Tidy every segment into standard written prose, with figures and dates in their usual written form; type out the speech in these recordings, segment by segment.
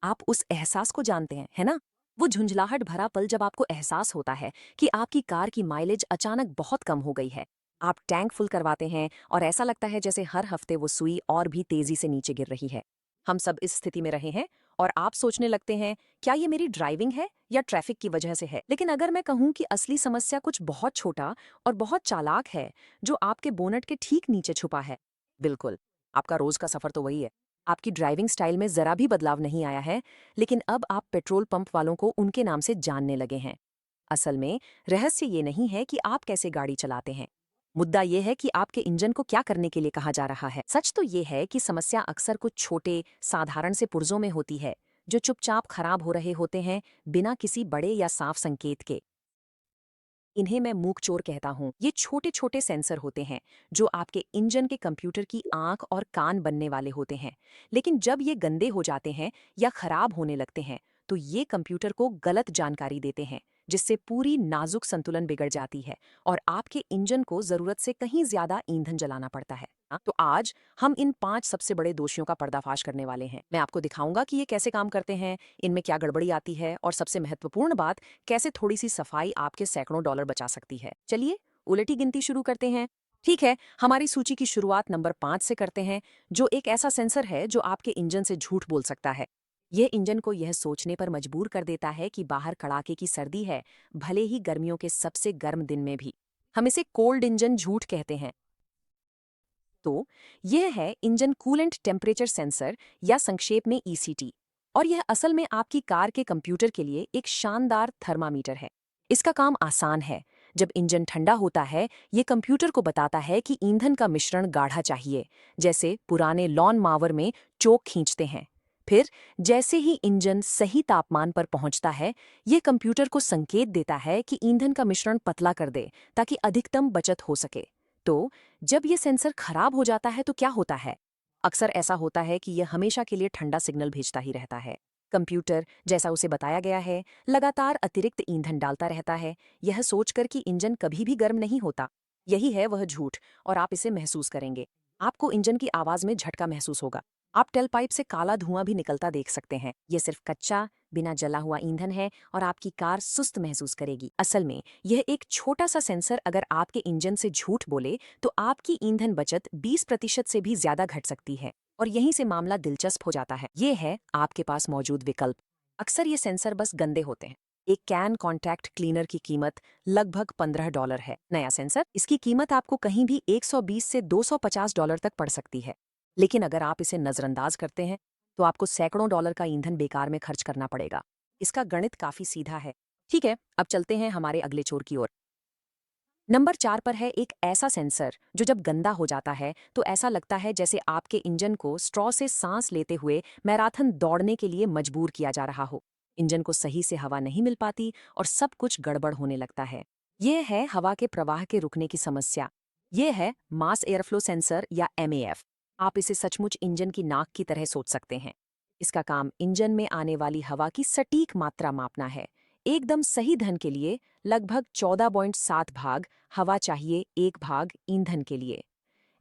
आप उस एहसास को जानते हैं, है ना? वो झुंझलाहट भरा पल जब आपको एहसास होता है कि आपकी कार की माइलेज अचानक बहुत कम हो गई है। आप टैंक फुल करवाते हैं और ऐसा लगता है जैसे हर हफ्ते वो सुई और भी तेजी से नीचे गिर रही है। हम सब इस स्थिति में रहे हैं और आप सोचने लगते हैं, क्या ये मेरी ड्राइविंग है या ट्रैफिक की वजह से है? लेकिन अगर मैं कहूं कि असली समस्या कुछ बहुत छोटा और बहुत चालाक है, जो आपके बोनट के ठीक नीचे छुपा है। बिल्कुल, आपका रोज का सफर तो वही है। आपकी ड्राइविंग स्टाइल में जरा भी बदलाव नहीं आया है, लेकिन अब आप पेट्रोल पंप वालों को उनके नाम से जानने लगे हैं। असल में रहस्य ये नहीं है कि आप कैसे गाड़ी चलाते हैं। मुद्दा ये है कि आपके इंजन को क्या करने के लिए कहा जा रहा है। सच तो ये है कि समस्या अक्सर कुछ छोटे साधारण से पुर्जों में होती है, जो चुपचाप खराब हो रहे होते हैं, बिना किसी बड़े या साफ संकेत के। इन्हें मैं मूक चोर कहता हूँ। ये छोटे छोटे सेंसर होते हैं जो आपके इंजन के कंप्यूटर की आंख और कान बनने वाले होते हैं। लेकिन जब ये गंदे हो जाते हैं या खराब होने लगते हैं, तो ये कंप्यूटर को गलत जानकारी देते हैं, जिससे पूरी नाजुक संतुलन बिगड़ जाती है और आपके इंजन को जरूरत से कहीं ज्यादा ईंधन जलाना पड़ता है। तो आज हम इन 5 सबसे बड़े दोषियों का पर्दाफाश करने वाले हैं। मैं आपको दिखाऊंगा कि ये कैसे काम करते हैं, इनमें क्या गड़बड़ी आती है, और सबसे महत्वपूर्ण बात, कैसे थोड़ी सी सफाई आपके सैकड़ों डॉलर बचा सकती है। चलिए उलटी गिनती शुरू करते हैं। ठीक है, हमारी सूची की शुरुआत नंबर 5 से करते हैं, जो एक ऐसा सेंसर है जो आपके इंजन से झूठ बोल सकता है। यह इंजन को यह सोचने पर मजबूर कर देता है कि बाहर कड़ाके की सर्दी है, भले ही गर्मियों के सबसे गर्म दिन में भी। हम इसे कोल्ड इंजन झूठ कहते हैं। तो यह है इंजन कूलेंट टेम्परेचर सेंसर, या संक्षेप में ईसीटी। और यह असल में आपकी कार के कंप्यूटर के लिए एक शानदार थर्मामीटर है। इसका काम आसान है। जब इंजन ठंडा होता है, ये कंप्यूटर को बताता है कि ईंधन का मिश्रण गाढ़ा चाहिए, जैसे पुराने लॉन मावर में चोक खींचते हैं। फिर जैसे ही इंजन सही तापमान पर पहुंचता है, यह कंप्यूटर को संकेत देता है कि ईंधन का मिश्रण पतला कर दे, ताकि अधिकतम बचत हो सके। तो जब ये सेंसर खराब हो जाता है तो क्या होता है? अक्सर ऐसा होता है कि यह हमेशा के लिए ठंडा सिग्नल भेजता ही रहता है। कंप्यूटर, जैसा उसे बताया गया है, लगातार अतिरिक्त ईंधन डालता रहता है, यह सोचकर कि इंजन कभी भी गर्म नहीं होता। यही है वह झूठ, और आप इसे महसूस करेंगे। आपको इंजन की आवाज में झटका महसूस होगा। आप टेल पाइप से काला धुआं भी निकलता देख सकते हैं। यह सिर्फ कच्चा, बिना जला हुआ ईंधन है, और आपकी कार सुस्त महसूस करेगी। असल में यह एक छोटा सा सेंसर अगर आपके इंजन से झूठ बोले, तो आपकी ईंधन बचत 20% से भी ज्यादा घट सकती है। और यहीं से मामला दिलचस्प हो जाता है। ये है आपके पास मौजूद विकल्प। अक्सर ये सेंसर बस गंदे होते हैं। एक कैन कॉन्टैक्ट क्लीनर की कीमत लगभग $15 है। नया सेंसर, इसकी कीमत आपको कहीं भी 120 से $250 तक पड़ सकती है। लेकिन अगर आप इसे नजरअंदाज करते हैं, तो आपको सैकड़ों डॉलर का ईंधन बेकार में खर्च करना पड़ेगा। इसका गणित काफी सीधा है। ठीक है, अब चलते हैं हमारे अगले चोर की ओर। नंबर 4 पर है एक ऐसा सेंसर जो जब गंदा हो जाता है तो ऐसा लगता है जैसे आपके इंजन को स्ट्रॉ से सांस लेते हुए मैराथन दौड़ने के लिए मजबूर किया जा रहा हो। इंजन को सही से हवा नहीं मिल पाती और सब कुछ गड़बड़ होने लगता है। यह है हवा के प्रवाह के रुकने की समस्या। यह है मास एयरफ्लो सेंसर, या MAF। आप इसे सचमुच इंजन की नाक की तरह सोच सकते हैं। इसका काम इंजन में आने वाली हवा की सटीक मात्रा मापना है। एकदम सही धन के लिए लगभग 14.7 भाग हवा चाहिए 1 भाग ईंधन के लिए।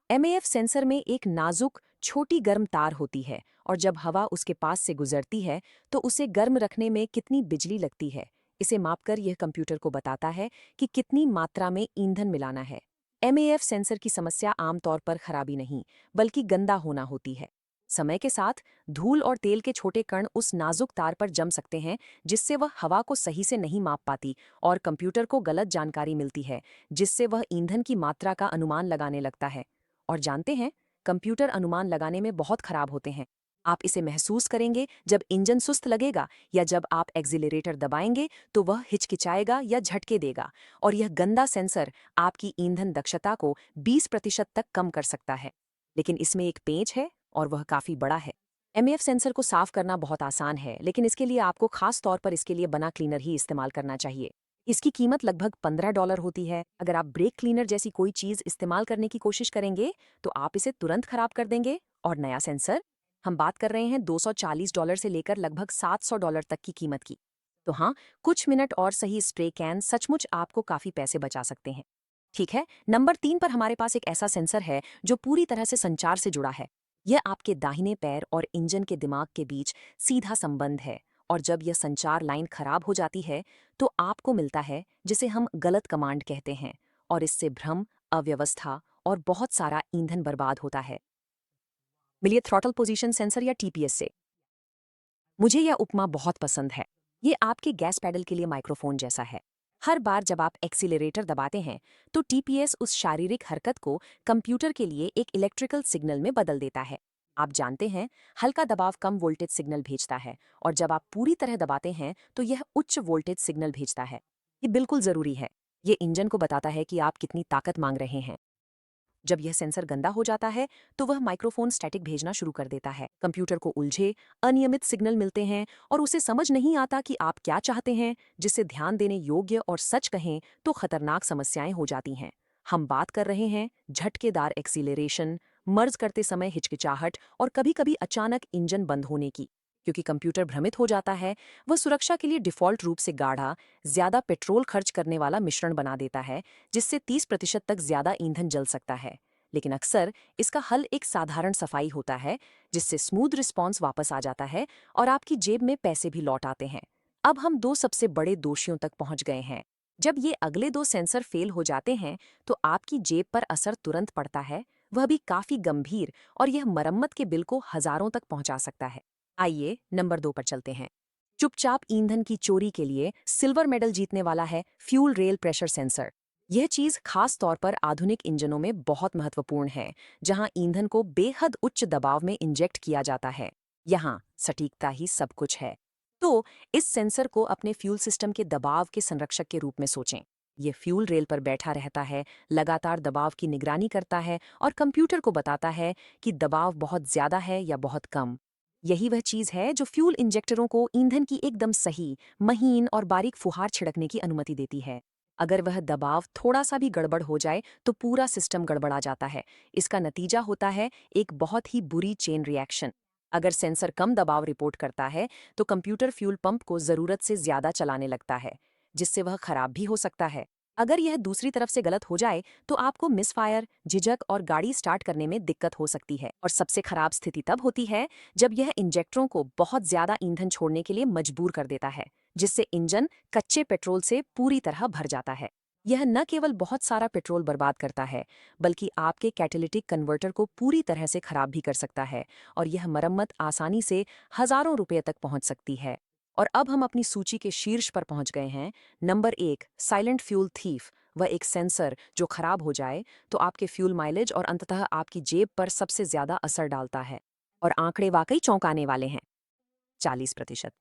MAF सेंसर में एक नाजुक छोटी गर्म तार होती है, और जब हवा उसके पास से गुजरती है तो उसे गर्म रखने में कितनी बिजली लगती है, इसे मापकर यह कंप्यूटर को बताता है कि कितनी मात्रा में ईंधन मिलाना है। MAF सेंसर की समस्या आमतौर पर खराबी नहीं, बल्कि गंदा होना होती है। समय के साथ धूल और तेल के छोटे कण उस नाजुक तार पर जम सकते हैं, जिससे वह हवा को सही से नहीं माप पाती और कंप्यूटर को गलत जानकारी मिलती है, जिससे वह ईंधन की मात्रा का अनुमान लगाने लगता है। और जानते हैं, कंप्यूटर अनुमान लगाने में बहुत खराब होते हैं। आप इसे महसूस करेंगे जब इंजन सुस्त लगेगा, या जब आप एक्सीलरेटर दबाएंगे तो वह हिचकिचाएगा या झटके देगा। और यह गंदा सेंसर आपकी ईंधन दक्षता को 20% तक कम कर सकता है। लेकिन इसमें एक पेंच है, और वह काफी बड़ा है। MAF सेंसर को साफ करना बहुत आसान है, लेकिन इसके लिए आपको खास तौर पर इसके लिए बना क्लीनर ही इस्तेमाल करना चाहिए। इसकी कीमत लगभग $15 होती है। अगर आप ब्रेक क्लीनर जैसी कोई चीज इस्तेमाल करने की कोशिश करेंगे, तो आप इसे तुरंत खराब कर देंगे। और नया सेंसर, हम बात कर रहे हैं $240 से लेकर लगभग $700 तक की कीमत की। तो हाँ, कुछ मिनट और सही स्प्रे कैन सचमुच आपको काफी पैसे बचा सकते हैं। ठीक है, नंबर 3 पर हमारे पास एक ऐसा सेंसर है जो पूरी तरह से संचार से जुड़ा है। यह आपके दाहिने पैर और इंजन के दिमाग के बीच सीधा संबंध है, और जब यह संचार लाइन खराब हो जाती है तो आपको मिलता है जिसे हम गलत कमांड कहते हैं, और इससे भ्रम, अव्यवस्था और बहुत सारा ईंधन बर्बाद होता है। मिलिए थ्रॉटल पोजीशन सेंसर या टीपीएस से। मुझे यह उपमा बहुत पसंद है। ये आपके गैस पैडल के लिए माइक्रोफोन जैसा है। हर बार जब आप एक्सीलरेटर दबाते हैं तो टीपीएस उस शारीरिक हरकत को कंप्यूटर के लिए एक इलेक्ट्रिकल सिग्नल में बदल देता है। आप जानते हैं, हल्का दबाव कम वोल्टेज सिग्नल भेजता है, और जब आप पूरी तरह दबाते हैं तो यह उच्च वोल्टेज सिग्नल भेजता है। ये बिल्कुल जरूरी है। ये इंजन को बताता है कि आप कितनी ताकत मांग रहे हैं। जब यह सेंसर गंदा हो जाता है तो वह माइक्रोफोन स्टैटिक भेजना शुरू कर देता है। कंप्यूटर को उलझे, अनियमित सिग्नल मिलते हैं और उसे समझ नहीं आता कि आप क्या चाहते हैं, जिससे ध्यान देने योग्य और सच कहें तो खतरनाक समस्याएं हो जाती हैं। हम बात कर रहे हैं झटकेदार एक्सीलरेशन, मर्ज करते समय हिचकिचाहट और कभी-कभी अचानक इंजन बंद होने की। क्योंकि कंप्यूटर भ्रमित हो जाता है, वह सुरक्षा के लिए डिफॉल्ट रूप से गाढ़ा, ज्यादा पेट्रोल खर्च करने वाला मिश्रण बना देता है, जिससे 30% तक ज्यादा ईंधन जल सकता है। लेकिन अक्सर इसका हल एक साधारण सफाई होता है, जिससे स्मूथ रिस्पॉन्स वापस आ जाता है और आपकी जेब में पैसे भी लौट आते हैं। अब हम दो सबसे बड़े दोषियों तक पहुंच गए हैं। जब ये अगले दो सेंसर फेल हो जाते हैं तो आपकी जेब पर असर तुरंत पड़ता है, वह भी काफी गंभीर, और यह मरम्मत के बिल को हजारों तक पहुंचा सकता है। आइए नंबर 2 पर चलते हैं। चुपचाप ईंधन की चोरी के लिए सिल्वर मेडल जीतने वाला है फ्यूल रेल प्रेशर सेंसर। यह चीज खास तौर पर आधुनिक इंजनों में बहुत महत्वपूर्ण है, जहां ईंधन को बेहद उच्च दबाव में इंजेक्ट किया जाता है। यहाँ सटीकता ही सब कुछ है। तो इस सेंसर को अपने फ्यूल सिस्टम के दबाव के संरक्षक के रूप में सोचें। ये फ्यूल रेल पर बैठा रहता है, लगातार दबाव की निगरानी करता है और कंप्यूटर को बताता है कि दबाव बहुत ज्यादा है या बहुत कम। यही वह चीज है जो फ्यूल इंजेक्टरों को ईंधन की एकदम सही, महीन और बारीक फुहार छिड़कने की अनुमति देती है। अगर वह दबाव थोड़ा सा भी गड़बड़ हो जाए तो पूरा सिस्टम गड़बड़ा जाता है। इसका नतीजा होता है एक बहुत ही बुरी चेन रिएक्शन। अगर सेंसर कम दबाव रिपोर्ट करता है तो कंप्यूटर फ्यूल पंप को जरूरत से ज्यादा चलाने लगता है, जिससे वह खराब भी हो सकता है। अगर यह दूसरी तरफ से गलत हो जाए तो आपको मिसफायर, झिझक और गाड़ी स्टार्ट करने में दिक्कत हो सकती है। और सबसे खराब स्थिति तब होती है जब यह इंजेक्टरों को बहुत ज्यादा ईंधन छोड़ने के लिए मजबूर कर देता है, जिससे इंजन कच्चे पेट्रोल से पूरी तरह भर जाता है। यह न केवल बहुत सारा पेट्रोल बर्बाद करता है, बल्कि आपके कैटेलिटिक कन्वर्टर को पूरी तरह से खराब भी कर सकता है, और यह मरम्मत आसानी से हजारों रुपये तक पहुंच सकती है। और अब हम अपनी सूची के शीर्ष पर पहुंच गए हैं। Number 1, silent fuel thief. वह एक सेंसर जो खराब हो जाए तो आपके फ्यूल माइलेज और अंततः आपकी जेब पर सबसे ज्यादा असर डालता है। और आंकड़े वाकई चौंकाने वाले हैं। 40%।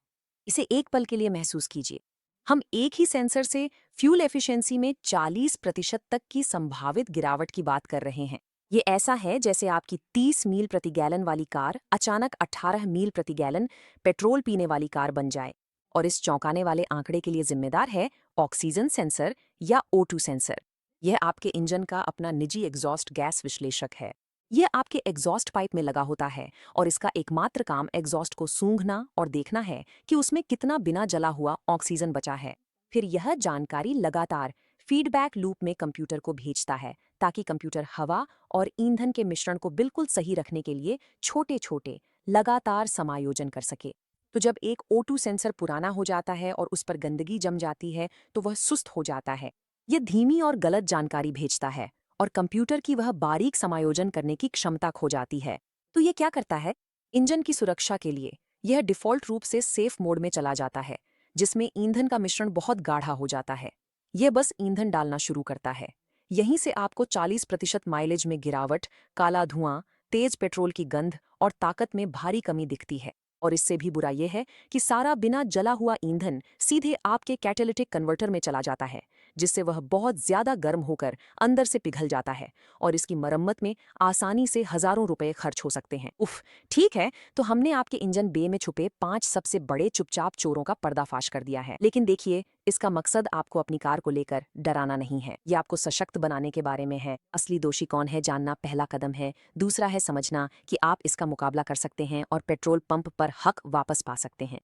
इसे एक पल के लिए महसूस कीजिए। हम एक ही सेंसर से फ्यूल एफिशिएंसी में 40% तक की संभावित गिरावट की बात कर रहे हैं। ये ऐसा है जैसे आपकी 30 मील प्रति गैलन वाली कार अचानक 18 मील प्रति गैलन पेट्रोल पीने वाली कार बन जाए। और इस चौंकाने वाले आंकड़े के लिए जिम्मेदार है ऑक्सीजन सेंसर या O2 सेंसर। यह आपके इंजन का अपना निजी एग्जॉस्ट गैस विश्लेषक है। यह आपके एग्जॉस्ट पाइप में लगा होता है, और इसका एकमात्र काम एग्जॉस्ट को सूंघना और देखना है कि उसमें कितना बिना जला हुआ ऑक्सीजन बचा है। फिर यह जानकारी लगातार फीडबैक लूप में कंप्यूटर को भेजता है, ताकि कंप्यूटर हवा और ईंधन के मिश्रण को बिल्कुल सही रखने के लिए छोटे छोटे लगातार समायोजन कर सके। तो जब एक O2 सेंसर पुराना हो जाता है और उस पर गंदगी जम जाती है तो वह सुस्त हो जाता है। यह धीमी और गलत जानकारी भेजता है, और कंप्यूटर की वह बारीक समायोजन करने की क्षमता खो जाती है। तो ये क्या करता है? इंजन की सुरक्षा के लिए यह डिफॉल्ट रूप से सेफ मोड में चला जाता है, जिसमें ईंधन का मिश्रण बहुत गाढ़ा हो जाता है। यह बस ईंधन डालना शुरू करता है। यहीं से आपको 40% माइलेज में गिरावट, काला धुआं, तेज पेट्रोल की गंध और ताकत में भारी कमी दिखती है। और इससे भी बुरा यह है कि सारा बिना जला हुआ ईंधन सीधे आपके कैटेलिटिक कन्वर्टर में चला जाता है, जिससे वह बहुत ज्यादा गर्म होकर अंदर से पिघल जाता है, और इसकी मरम्मत में आसानी से हजारों रुपए खर्च हो सकते हैं। उफ, ठीक है, तो हमने आपके इंजन बे में छुपे 5 सबसे बड़े चुपचाप चोरों का पर्दाफाश कर दिया है। लेकिन देखिए, इसका मकसद आपको अपनी कार को लेकर डराना नहीं है, यह आपको सशक्त बनाने के बारे में है। असली दोषी कौन है जानना पहला कदम है। दूसरा है समझना कि आप इसका मुकाबला कर सकते हैं और पेट्रोल पंप पर हक वापस पा सकते हैं।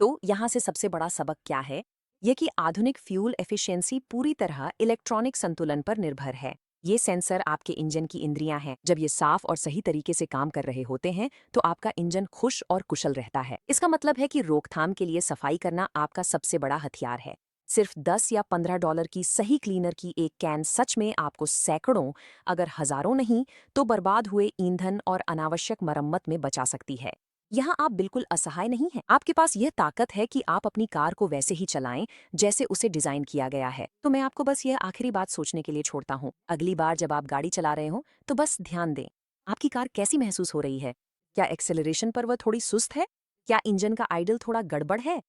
तो यहाँ से सबसे बड़ा सबक क्या है? यह कि आधुनिक फ्यूल एफिशिएंसी पूरी तरह इलेक्ट्रॉनिक संतुलन पर निर्भर है। ये सेंसर आपके इंजन की इंद्रियां हैं। जब ये साफ और सही तरीके से काम कर रहे होते हैं तो आपका इंजन खुश और कुशल रहता है। इसका मतलब है कि रोकथाम के लिए सफाई करना आपका सबसे बड़ा हथियार है। सिर्फ 10 या 15 डॉलर की सही क्लीनर की एक कैन सच में आपको सैकड़ों, अगर हजारों नहीं, तो बर्बाद हुए ईंधन और अनावश्यक मरम्मत में बचा सकती है। यहाँ आप बिल्कुल असहाय नहीं हैं। आपके पास यह ताकत है कि आप अपनी कार को वैसे ही चलाएं जैसे उसे डिजाइन किया गया है। तो मैं आपको बस यह आखिरी बात सोचने के लिए छोड़ता हूँ। अगली बार जब आप गाड़ी चला रहे हो तो बस ध्यान दें, आपकी कार कैसी महसूस हो रही है। क्या एक्सेलरेशन पर वह थोड़ी सुस्त है? क्या इंजन का आइडल थोड़ा गड़बड़ है?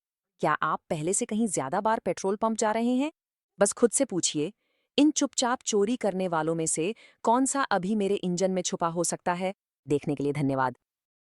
क्या आप पहले से कहीं ज्यादा बार पेट्रोल पंप जा रहे हैं? बस खुद से पूछिए, इन चुपचाप चोरी करने वालों में से कौन सा अभी मेरे इंजन में छुपा हो सकता है। देखने के लिए धन्यवाद।